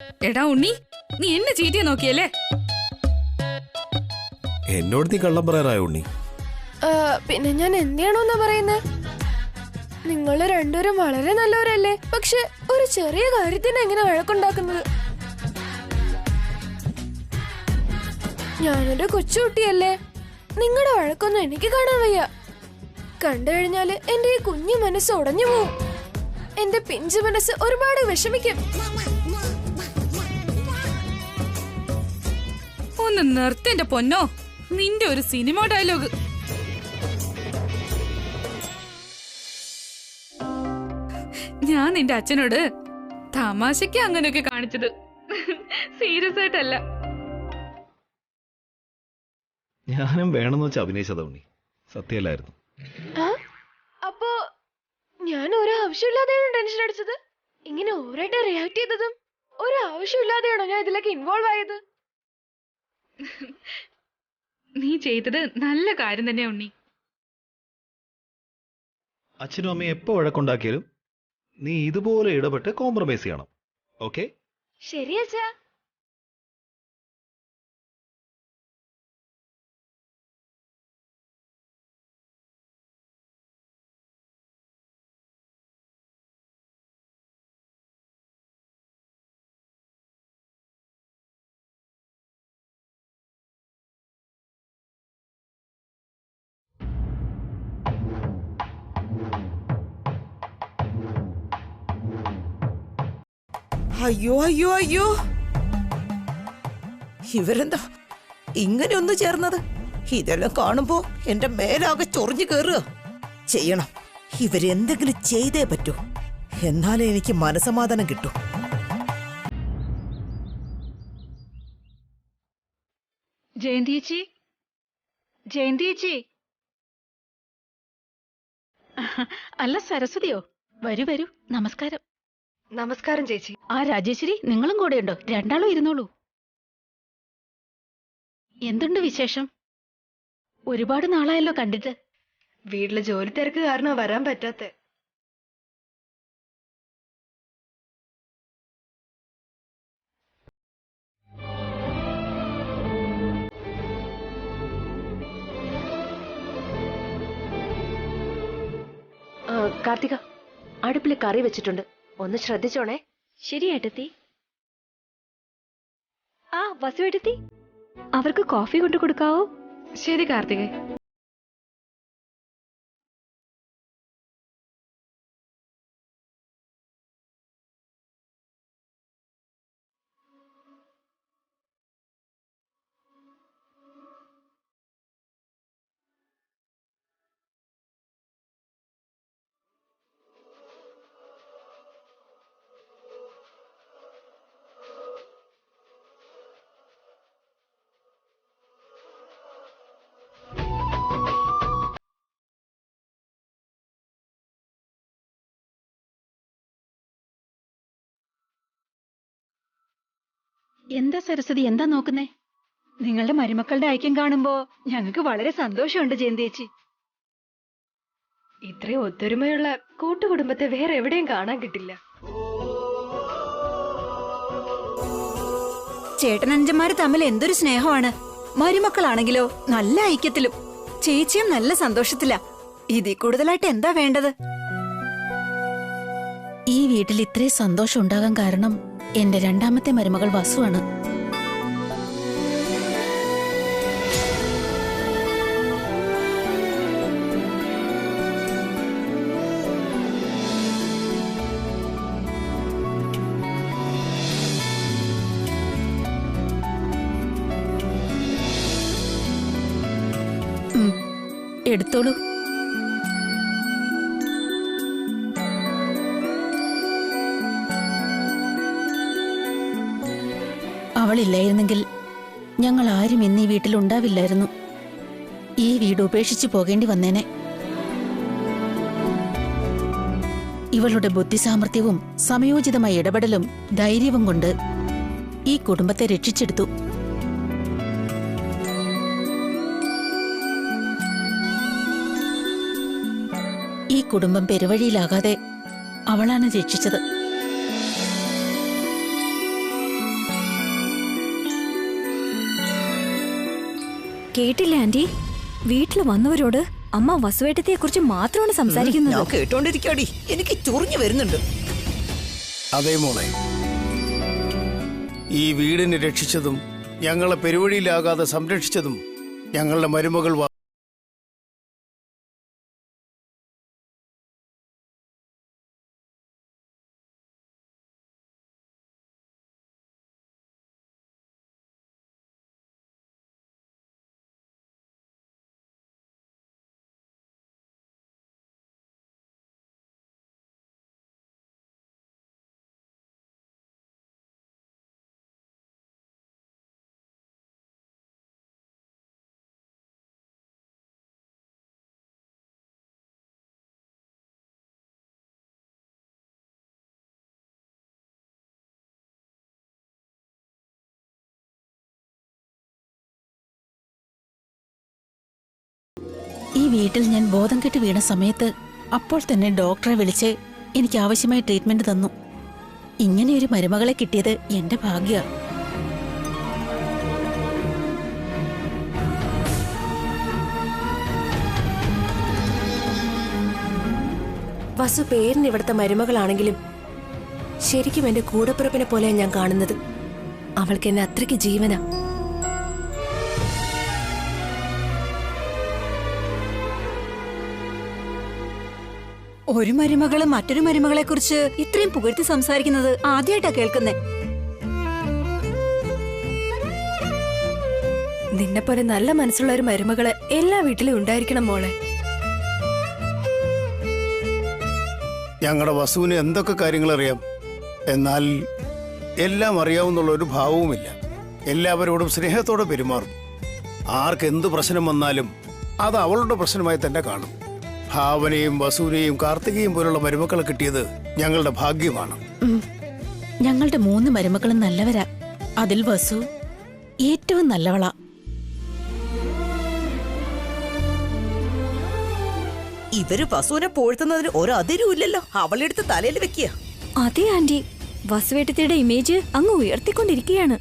എടാ ഉണ്ണി, നീ എന്നെ ചീറ്റിയെ നോക്കിയല്ലേ? എന്നോട് നീ കള്ളം പറയാറായോ ഉണ്ണി? പിന്നെ ഞാൻ എന്തിനാണോന്നാ പറയുന്നത്? നിങ്ങൾ രണ്ടുപേരും വളരെ നല്ലവരല്ലേ, പക്ഷെ ഒരു ചെറിയ കാര്യത്തിന് എങ്ങനെ വഴക്കുണ്ടാക്കുന്നത്? ഞാനൊരു കൊച്ചുകുട്ടിയല്ലേ, നിങ്ങളുടെ വഴക്കൊന്നും എനിക്ക് കാണാൻ വയ്യ. കണ്ടു കഴിഞ്ഞാല് എന്റെ ഈ കുഞ്ഞു മനസ്സ് ഉടഞ്ഞു പോവും. എന്റെ പിഞ്ചു മനസ്സ് ഒരുപാട് വിഷമിക്കും. ഒന്ന് നിർത്തിന്റെ പൊന്നോ, നിന്റെ ഒരു സിനിമ ഡയലോഗ്. ഞാൻ നിന്റെ അച്ഛനോട് തമാശക്ക് അങ്ങനെയൊക്കെ കാണിച്ചത്, സീരിയസ് ആയിട്ടല്ല. ഞാനും വേണമെന്ന് വെച്ച് അഭിനയിച്ചതാ ഉണ്ണി, സത്യമല്ലായിരുന്നു. അപ്പോ ഞാൻ ഒരു ആവശ്യമില്ലാതെയാണ് ടെൻഷൻ അടിച്ചത്? ഇങ്ങനെ ഓവറായിട്ട് റിയാക്ട് ചെയ്തതും ഒരു ആവശ്യമില്ലാതെയാണോ ഞാൻ ഇതിലേക്ക് ഇൻവോൾവ് ആയത്? നീ ചെയ്തത് നല്ല കാര്യം തന്നെയാ ഉണ്ണി. അച്ഛനും അമ്മയും എപ്പോ വഴക്കുണ്ടാക്കിയാലും നീ ഇതുപോലെ ഇടപെട്ട് കോംപ്രമൈസ് ചെയ്യണം. ഓക്കെ? ശരി അച്ഛാ. അയ്യോ അയ്യോ അയ്യോ, ഇവരെന്താ ഇങ്ങനെ ഒന്ന് ചേർന്നത്? ഇതെല്ലാം കാണുമ്പോ എന്റെ മേലാകെ ചൊറിഞ്ഞു കയറുക. ചെയ്യണം, ഇവരെന്തെങ്കിലും ചെയ്തേ പറ്റൂ, എന്നാലേ എനിക്ക് മനസമാധാനം കിട്ടൂ. ജയന്തിയേച്ചി, ജയന്തിയേച്ചി. അല്ല സരസ്വതിയോ? വരൂ വരൂ, നമസ്കാരം. നമസ്കാരം ചേച്ചി. ആ രാജേശ്വരി, നിങ്ങളും കൂടെയുണ്ടോ? രണ്ടാളും ഇരുന്നോളൂ. എന്തുണ്ട് വിശേഷം? ഒരുപാട് നാളായല്ലോ കണ്ടിട്ട്. വീട്ടിലെ ജോലി തിരക്ക് കാരണം വരാൻ പറ്റാത്തെ. കാർത്തിക, അടുപ്പില് കറി വെച്ചിട്ടുണ്ട്, ഒന്ന് ശ്രദ്ധിച്ചോണേ. ശരി ഏട്ടത്തി. ആ വസു ഏട്ടത്തി, അവർക്ക് കോഫി കൊണ്ടു കൊടുക്കാവോ? ശരി കാർത്തികേ. എന്താ സരസ്വതി, എന്താ നോക്കുന്നേ? നിങ്ങളുടെ മരുമക്കളുടെ ഐക്യം കാണുമ്പോ ഞങ്ങൾക്ക് വളരെ സന്തോഷമുണ്ട് ജയന്തിയേച്ചി. ഇത്രയും ഒത്തൊരുമയുള്ള കൂട്ടുകുടുംബത്തെ വേറെ എവിടെയും കാണാൻ കിട്ടില്ല. ചേട്ടനഞ്ചന്മാര് തമ്മിൽ എന്തൊരു സ്നേഹമാണ്. മരുമക്കളാണെങ്കിലോ നല്ല ഐക്യത്തിലും. ചേച്ചിയും നല്ല സന്തോഷത്തിലാ. ഇതിൽ കൂടുതലായിട്ട് എന്താ വേണ്ടത്? ഈ വീട്ടിൽ ഇത്രയും സന്തോഷം ഉണ്ടാകാൻ കാരണം എന്റെ രണ്ടാമത്തെ മരുമകൾ വസുവാണ്. എടുത്തോളൂ. അവളില്ലായിരുന്നെങ്കിൽ ഞങ്ങൾ ആരും ഇന്ന് ഈ വീട്ടിലുണ്ടാവില്ലായിരുന്നു. ഈ വീട് ഉപേക്ഷിച്ചു പോകേണ്ടി വന്നേനെ. ഇവളുടെ ബുദ്ധിസാമർഥ്യവും സമയോചിതമായ ഇടപെടലും ധൈര്യവും കൊണ്ട് ഈ കുടുംബത്തെ രക്ഷിച്ചെടുത്തു. ഈ കുടുംബം പെരുവഴിയിലാകാതെ അവളാണ് രക്ഷിച്ചത്. കേട്ടില്ല ആന്റി. വീട്ടിൽ വന്നവരോട് അമ്മ വസുവേട്ടത്തെ കുറിച്ച് മാത്രമാണ് സംസാരിക്കുന്നത്. ഞാൻ കേട്ടോണ്ടിരിക്കാടി, എനിക്ക് ചൊറിഞ്ഞു വരുന്നുണ്ട്. അതേ മോളെ, ഈ വീടിനെ രക്ഷിച്ചതും ഞങ്ങളെ പെരുവഴിയിലാകാതെ സംരക്ഷിച്ചതും ഞങ്ങളുടെ മരുമകൾ ഈ വീട്ടിൽ ഞാൻ ബോധം കെട്ട് വീണ സമയത്ത് അപ്പോൾ തന്നെ ഡോക്ടറെ വിളിച്ച് എനിക്ക് ആവശ്യമായ ട്രീറ്റ്മെന്റ് തന്നു. ഇങ്ങനെയൊരു മരുമകളെ കിട്ടിയത് എന്റെ ഭാഗ്യ. വസു പേരിന് ഇവിടുത്തെ മരുമകളാണെങ്കിലും ശരിക്കും എന്റെ കൂടപ്പിറപ്പിനെ പോലെ ഞാൻ കാണുന്നത്. അവൾക്ക് എന്നെ അത്രയ്ക്ക് ജീവനാ. ഒരു മരുമകള് മറ്റൊരു മരുമകളെ കുറിച്ച് ഇത്രയും പുകഴ്ത്തി സംസാരിക്കുന്നത് ആദ്യമായിട്ടാ കേൾക്കുന്നേ. നിന്നെ പോലെ നല്ല മനസ്സുള്ള ഒരു മരുമകള് എല്ലാ വീട്ടിലും ഉണ്ടായിരിക്കണം മോളെ. ഞങ്ങളുടെ വസുവിന് എന്തൊക്കെ കാര്യങ്ങൾ അറിയാം, എന്നാൽ എല്ലാം അറിയാവുന്നുള്ള ഒരു ഭാവവുമില്ല. എല്ലാവരോടും സ്നേഹത്തോടെ പെരുമാറും. ആർക്കെന്ത് പ്രശ്നം വന്നാലും അത് അവളുടെ പ്രശ്നമായി തന്നെ കാണും. ഭാവനയും വസുവിനെയും കാർത്തികയും പോലുള്ള മരുമക്കളെ കിട്ടിയത് ഞങ്ങളുടെ ഭാഗ്യമാണ്. ഞങ്ങളുടെ 3 മരുമക്കളും നല്ലവരാ. അതിൽ വസു ഏറ്റവും നല്ലവളാ. ഇവര് വസുവിനെ പോഴ്ത്തുന്നതിന് ഒരതിരും ഇല്ലല്ലോ. അവളെടുത്ത് തലയിൽ വെക്കുക. അതെ ആന്റി, വസുവേട്ടത്തിയുടെ ഇമേജ് അങ്ങ് ഉയർത്തിക്കൊണ്ടിരിക്കുകയാണ്.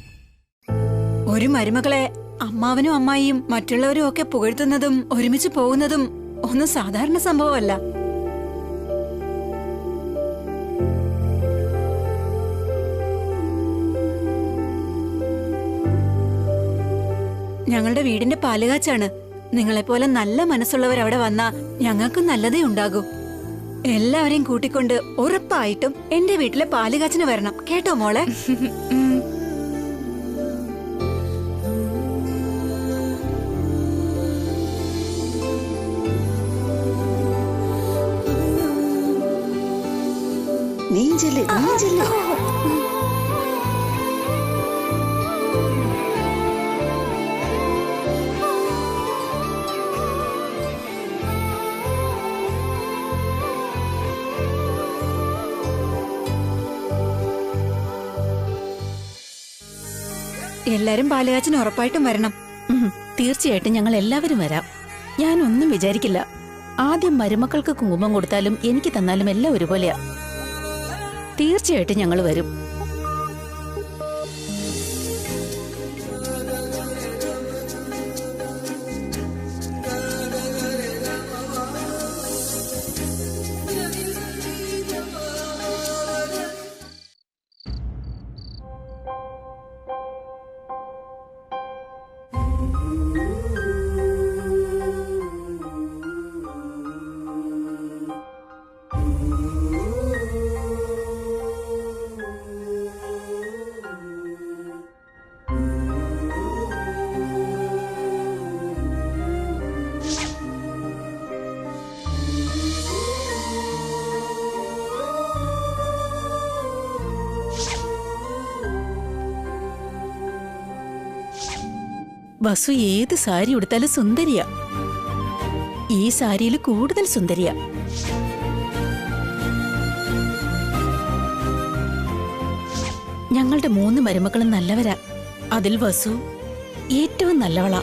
ഒരു മരുമകളെ അമ്മാവനും അമ്മായിയും മറ്റുള്ളവരും ഒക്കെ പുകഴ്ത്തുന്നതും ഒരുമിച്ച് പോകുന്നതും ഒന്നും സാധാരണ സംഭവമല്ല. ഞങ്ങളുടെ വീടിന്റെ പാലുകാച്ചാണ്. നിങ്ങളെപ്പോലെ നല്ല മനസ്സുള്ളവർ അവിടെ വന്നാ ഞങ്ങൾക്ക് നല്ലതേ ഉണ്ടാകൂ. എല്ലാവരെയും കൂട്ടിക്കൊണ്ട് ഉറപ്പായിട്ടും എന്റെ വീട്ടിലെ പാലുകാച്ചിന് വരണം കേട്ടോ മോളെ. നീഞ്ചല് നീഞ്ചല്. എല്ലാരും പാലുകാച്ചിന് ഉറപ്പായിട്ടും വരണം. തീർച്ചയായിട്ടും ഞങ്ങൾ എല്ലാവരും വരാം. ഞാനൊന്നും വിചാരിക്കില്ല. ആദ്യം മരുമക്കൾക്ക് കുങ്കുമം കൊടുത്താലും എനിക്ക് തന്നാലും എല്ലാം ഒരുപോലെയാ. തീർച്ചയായിട്ടും ഞങ്ങൾ വരും. വസു ഏത് സാരി ഉടുത്താലും സുന്ദരിയാ. ഈ സാരിയിൽ കൂടുതൽ സുന്ദരിയാ. ഞങ്ങളുടെ 3 മരുമക്കളും നല്ലവരാ. അതിൽ വസു ഏറ്റവും നല്ലവളാ.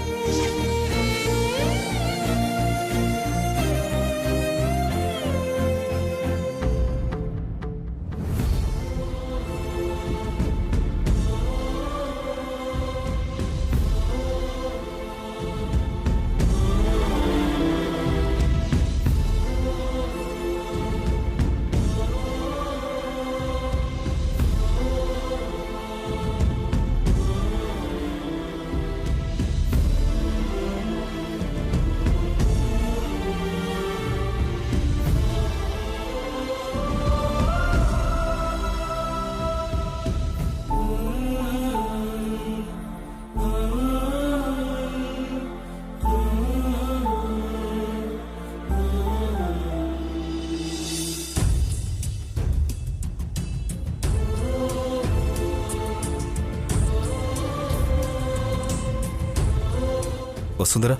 വസുന്ധര,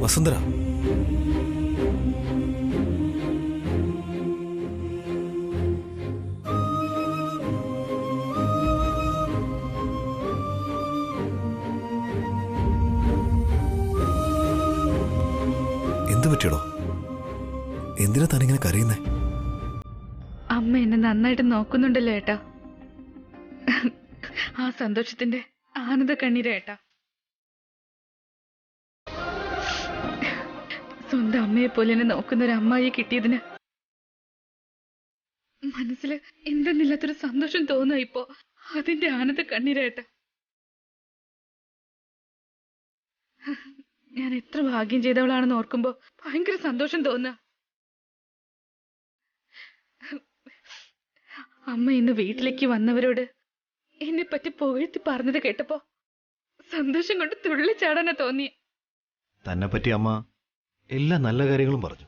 വസുന്ധര, എന്തു പറ്റിയടോ? എന്തിനാ താനിങ്ങനെ കരയുന്നേ? അമ്മ എന്നെ നന്നായിട്ട് നോക്കുന്നുണ്ടല്ലോ ഏട്ടാ. ആ സന്തോഷത്തിന്റെ ആനന്ദ കണ്ണീര ഏട്ടാ. സ്വന്തം അമ്മയെ പോലെ എന്നെ നോക്കുന്ന ഒരു അമ്മായിയെ കിട്ടിയതിന് മനസ്സിൽ എന്തെന്നില്ലാത്തൊരു സന്തോഷം തോന്നുക ഇപ്പോ. അതിന്റെ ആനന്ദ കണ്ണീരേട്ട. ഞാൻ എത്ര ഭാഗ്യം ചെയ്തവളാണെന്ന് ഓർക്കുമ്പോ ഭയങ്കര സന്തോഷം തോന്നുക. അമ്മ ഇന്ന് വീട്ടിലേക്ക് വന്നവരോട് എന്നെ പറ്റി പുകഴ്ത്തി പറഞ്ഞത് കേട്ടപ്പോ സന്തോഷം കൊണ്ട് തുള്ളിച്ചാടാനാ തോന്നിയ. തന്നെ പറ്റി അമ്മ എല്ലാ നല്ല കാര്യങ്ങളും പറഞ്ഞു.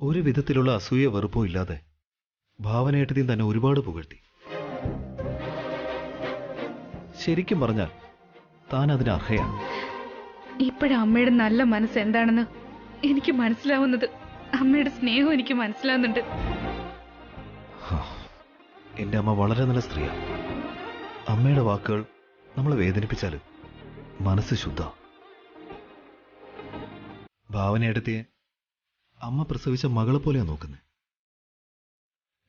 ഒരു വിധത്തിലുള്ള അസൂയ വെറുപ്പോ ഇല്ലാതെ ഭാവനയേട്ടത്തിയും തന്നെ ഒരുപാട് പുകഴ്ത്തി. ശരിക്കും പറഞ്ഞാൽ താൻ അതിന് അർഹയാണ്. ഇപ്പോഴും അമ്മയുടെ നല്ല മനസ്സ് എന്താണെന്ന് എനിക്ക് മനസ്സിലാവുന്നത്. അമ്മയുടെ സ്നേഹം എനിക്ക് മനസ്സിലാവുന്നുണ്ട്. എന്റെ അമ്മ വളരെ നല്ല സ്ത്രീയാണ്. അമ്മയുടെ വാക്കുകൾ നമ്മളെ വേദനിപ്പിച്ചാലും മനസ്സ് ശുദ്ധ. ഭാവനയേട്ടത്തിയെ അമ്മ പ്രസവിച്ച മകളെ പോലെയാ നോക്കുന്നത്.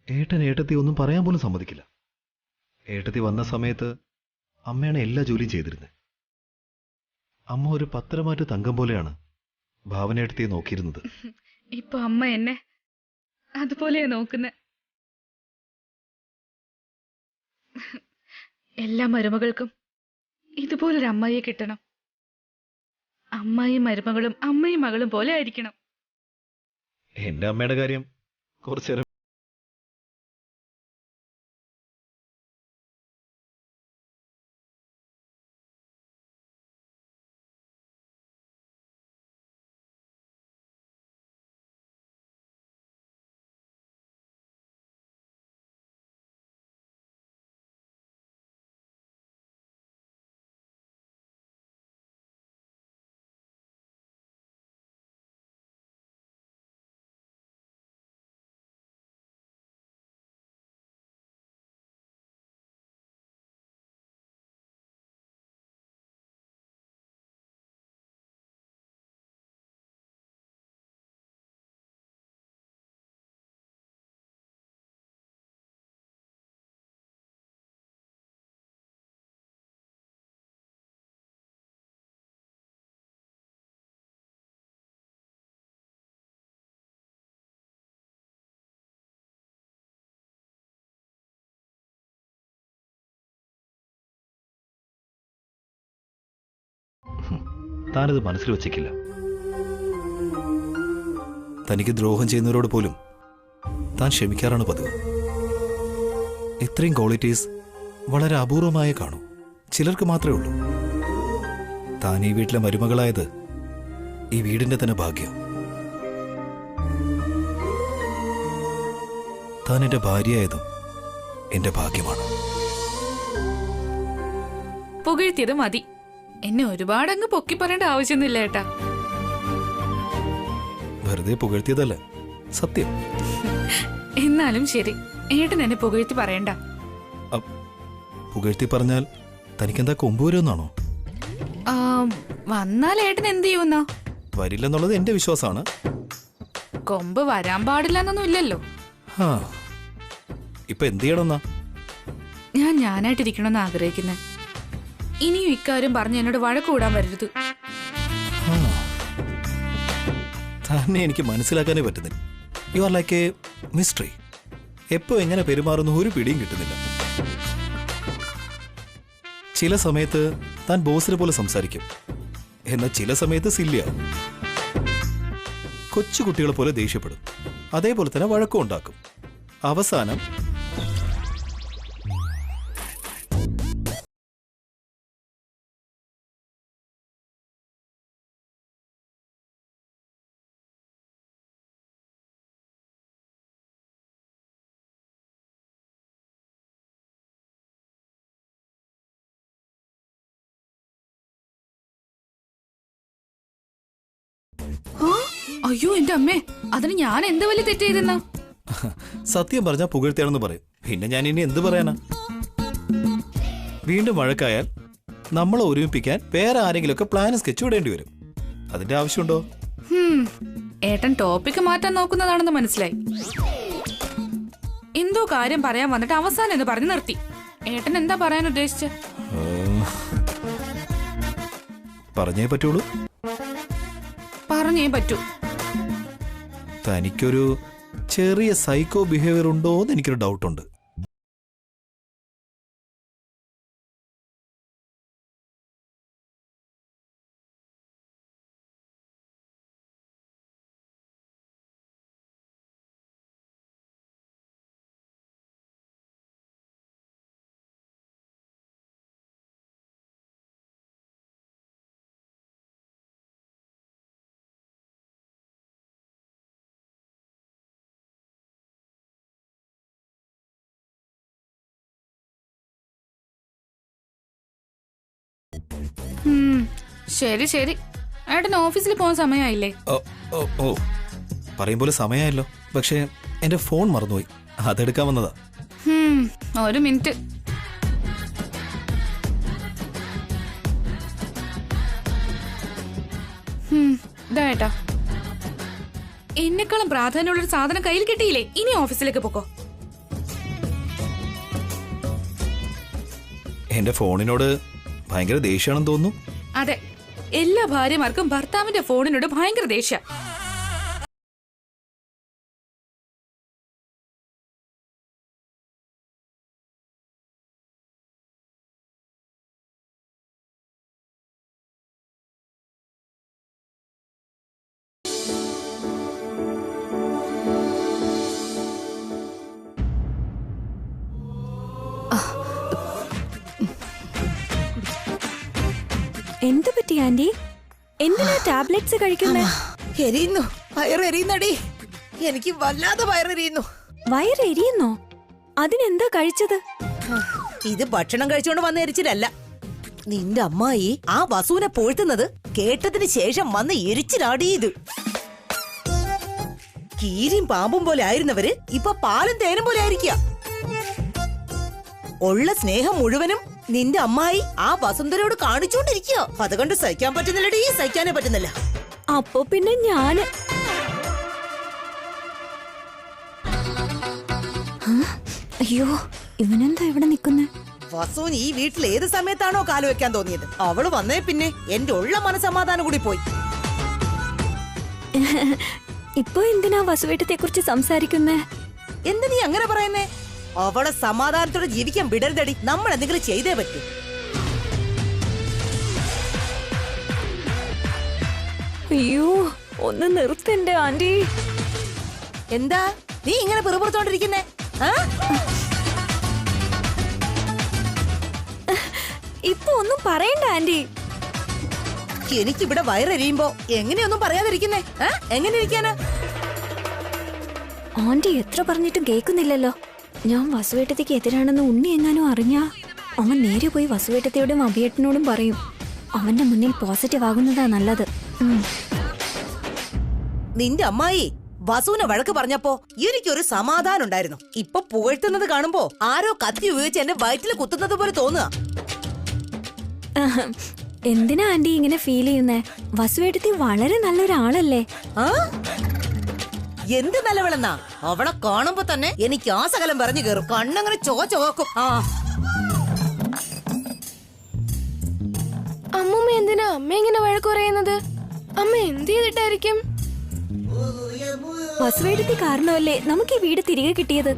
ഏട്ടൻ ഏട്ടത്തി ഒന്നും പറയാൻ പോലും സമ്മതിക്കില്ല. ഏട്ടത്തി വന്ന സമയത്ത് അമ്മയാണ് എല്ലാ ജോലിയും ചെയ്തിരുന്നത്. അമ്മ ഒരു പത്തരമാറ്റ് തങ്കം പോലെയാണ് ഭാവനയേട്ടത്തിയെ നോക്കിയിരുന്നത്. ഇപ്പൊ അമ്മ എന്നെ അതുപോലെയാ നോക്കുന്നത്. എല്ലാ മരുമകൾക്കും ഇതുപോലൊരു അമ്മായിയെ കിട്ടണം. അമ്മായിയും മരുമകളും അമ്മയും മകളും പോലെ ആയിരിക്കണം. എന്റെ അമ്മയുടെ കാര്യം കുറച്ചേരം താനത് മനസ്സിൽ വച്ചേക്കില്ല. തനിക്ക് ദ്രോഹം ചെയ്യുന്നവരോട് പോലും താൻ ക്ഷമിക്കാറാണ് പതിവ്. ഇത്രയും ക്വാളിറ്റീസ് വളരെ അപൂർവമായ കാണൂ. ചിലർക്ക് മാത്രമേ ഉള്ളൂ. താൻ ഈ വീട്ടിലെ മരുമകളായത് ഈ വീടിന്റെ തന്നെ ഭാഗ്യം. താൻ എന്റെ ഭാര്യയായതും എന്റെ ഭാഗ്യമാണ്. പുകഴ്ത്തിയത് മതി. എന്നെ ഒരുപാടങ്ങ് പൊക്കി പറയേണ്ട ആവശ്യമൊന്നുമില്ല ഏട്ടാ. വെറുതെ പുകഴ്ത്തിയതല്ല, സത്യം. എന്നാലും ശരി, ഏട്ടൻ എന്നെ പുകഴ്ത്തി പറയണ്ട. പുകഴ്ത്തി പറഞ്ഞാൽ തനിക്കെന്താ കൊമ്പ് വരുമെന്നാണോ? വന്നാൽ ഏട്ടൻ എന്ത് ചെയ്യുന്ന? വരില്ലെന്നുള്ളത് എന്റെ വിശ്വാസമാണ്. കൊമ്പ് വരാൻ പാടില്ല എന്നൊന്നും ഇല്ലല്ലോ. ഇപ്പൊ എന്ത് ചെയ്യണമെന്നാ? ഞാനായിട്ടിരിക്കണമെന്ന് ആഗ്രഹിക്കുന്നത്. ഇനിയും ഇക്കാര്യം പറഞ്ഞ് എന്നോട് വഴക്കൂടാൻ വരരുത്. തന്നെ എനിക്ക് മനസ്സിലാക്കാനേ പറ്റുന്നില്ല. You are like A mystery. എപ്പോ എങ്ങനെ പെരുമാറുന്ന ഒരു പിടിയും കിട്ടുന്നില്ല. ചില സമയത്ത് താൻ ബോസിനെ പോലെ സംസാരിക്കും, എന്നാൽ ചില സമയത്ത് സില്ലിയാവും. കൊച്ചുകുട്ടികളെ പോലെ ദേഷ്യപ്പെടും, അതേപോലെ തന്നെ വഴക്കം ഉണ്ടാക്കും. അവസാനം അയ്യോ എന്റെ അമ്മേ, അതിന് ഞാൻ എന്ത് വലിയ തെറ്റ് ചെയ്തെന്നാ? സത്യം പറഞ്ഞാൽ പുകഴ്ത്തിയാണെന്ന് പറയും. പിന്നെ ഞാൻ ഇനി എന്ത് പറയാനാ? വീണ്ടും വഴക്കായാൽ നമ്മളെ ഒരുമിപ്പിക്കാൻ വേറെ ആരെങ്കിലുമൊക്കെ പ്ലാൻ സ്കെച്ച് വിടേണ്ടി വരും. അതിന്റെ ആവശ്യമുണ്ടോ? ഏട്ടൻ ടോപ്പിക്ക് മാറ്റാൻ നോക്കുന്നതാണെന്ന് മനസ്സിലായി. എന്തോ കാര്യം പറയാൻ വന്നിട്ട് അവസാനം എന്ന് പറഞ്ഞു നിർത്തി. ഏട്ടൻ എന്താ പറയാൻ ഉദ്ദേശിച്ച? പറഞ്ഞേ പറ്റുള്ളൂ. പറഞ്ഞേ പറ്റൂ. തനിക്കൊരു ചെറിയ സൈക്കോ ബിഹേവിയർ ഉണ്ടോ എന്ന് എനിക്കൊരു ഡൗട്ടുണ്ട്. ശരി ശരി, ഏട്ടൻ ഓഫീസിൽ പോകാൻ സമയമായില്ലേ? ഓ പറയും പോലെ സമയമായല്ലോ. പക്ഷേ എന്റെ ഫോൺ മറന്നുപോയി, അതെടുക്കാൻ വന്നതാ. ഒരു മിനിറ്റ്. ഇതാ എന്നെക്കാളും പ്രാധാന്യമുള്ളൊരു സാധനം കയ്യിൽ കിട്ടിയില്ലേ? ഇനി ഓഫീസിലേക്ക് പോക്കോ. എന്റെ ഫോണിനോട് ഭയങ്കര ദേഷ്യമാണെന്ന് തോന്നുന്നു. അതെ, എല്ലാ ഭാര്യമാർക്കും ഭർത്താവിന്റെ ഫോണിനോട് ഭയങ്കര ദേഷ്യ. എന്ത് പറ്റി ആന്റി? എന്തിനാ ടാബ്ലറ്റ്സ് കഴിക്കുന്നേ? എരിയുന്നു, വയറെരിയുന്നടി. എനിക്ക് വല്ലാതെ വയറെരിയുന്നു. വയറെരിയുന്നോ? അതിനെന്താ കഴിച്ചത്? ഇത് ഭക്ഷണം കഴിച്ചോണ്ട് വന്ന എരിച്ചിലല്ല. നിന്റെ അമ്മായി ആ വസുവിനെ പോഴ്ത്തുന്നത് കേട്ടതിന് ശേഷം വന്ന് എരിച്ചിലാടിയത്. കീരിയും പാമ്പും പോലെ ആയിരുന്നവര് ഇപ്പൊ പാലും തേനും പോലെ ആയിരിക്കുക. ഉള്ള സ്നേഹം മുഴുവനും നിന്റെ അമ്മായി ആ വസുന്ധരയോട് കാണിച്ചോണ്ടിരിക്കുക. അതുകൊണ്ട് സഹിക്കാൻ പറ്റുന്നില്ലടി, സഹിക്കാനേ പറ്റുന്നില്ല. അപ്പൊ പിന്നെ ഞാന് അയ്യോ, ഇവനെന്താ ഇവിടെ നിക്കുന്നേ? വസുവിന് ഈ വീട്ടിൽ ഏത് സമയത്താണോ കാല് വെക്കാൻ തോന്നിയത്, അവള് വന്നേ പിന്നെ എന്റെ ഉള്ള മനസമാധാനം കൂടി പോയി. ഇപ്പൊ എന്തിനാ വസുവേട്ടത്തെ കുറിച്ച് സംസാരിക്കുന്നേ? എന്ത് നീ അങ്ങനെ പറയുന്നേ? അവളെ സമാധാനത്തോടെ ജീവിക്കാൻ വിടരുതടി. നമ്മൾ എന്തെങ്കിലും ചെയ്തേ പറ്റൂ. അയ്യോ, ഒന്ന് നിർത്തണ്ടേ ആന്റി. എന്താ നീ ഇങ്ങനെ പിറുപുറത്തോണ്ടിരിക്കുന്നേ? ഇപ്പൊ ഒന്നും പറയണ്ട ആന്റി. എനിക്കിവിടെ വയറെരിയുമ്പോ എങ്ങനെയൊന്നും പറയാതിരിക്കുന്നേ? എങ്ങനെ ഇരിക്കാനാ? ആന്റി എത്ര പറഞ്ഞിട്ടും കേൾക്കുന്നില്ലല്ലോ. ഞാൻ വസുവേട്ടത്തേക്ക് എതിരാണെന്ന് ഉണ്ണി എങ്ങാനും അറിഞ്ഞാ അവൻ നേരെ പോയി വസുവേട്ടത്തോടും അഭിയേട്ടനോടും പറയും. അവന്റെ മുന്നിൽ പോസിറ്റീവ് ആകുന്നതാ നല്ലത്. നിന്റെ അമ്മായി വസുവിനെ വഴക്ക് പറഞ്ഞപ്പോ എനിക്കൊരു സമാധാനം ഉണ്ടായിരുന്നു. ഇപ്പൊ പുകഴ്ത്തുന്നത് കാണുമ്പോ ആരോ കത്തി ഉപയോഗിച്ച് എന്റെ വയറ്റിൽ കുത്തുന്നത് പോലെ തോന്നുക. എന്തിനാ ആന്റി ഇങ്ങനെ ഫീൽ ചെയ്യുന്നേ? വസുവേട്ടത്തി വളരെ നല്ലൊരാളല്ലേ? എന്ത് നല്ലവളെന്നാ? അവളെ കാണുമ്പോ തന്നെ എനിക്ക് ആ സകലം പറഞ്ഞു കയറും. കണ്ണങ്ങനെ ചോക്കും. അമ്മൂമ്മ എന്തിനാ അമ്മ ഇങ്ങനെ വഴക്ക് പറയുന്നത്? അമ്മ എന്ത് ചെയ്തിട്ടായിരിക്കും? വസുവേട്ടത്തി കാരണമല്ലേ നമുക്ക് ഈ വീട് തിരികെ കിട്ടിയത്.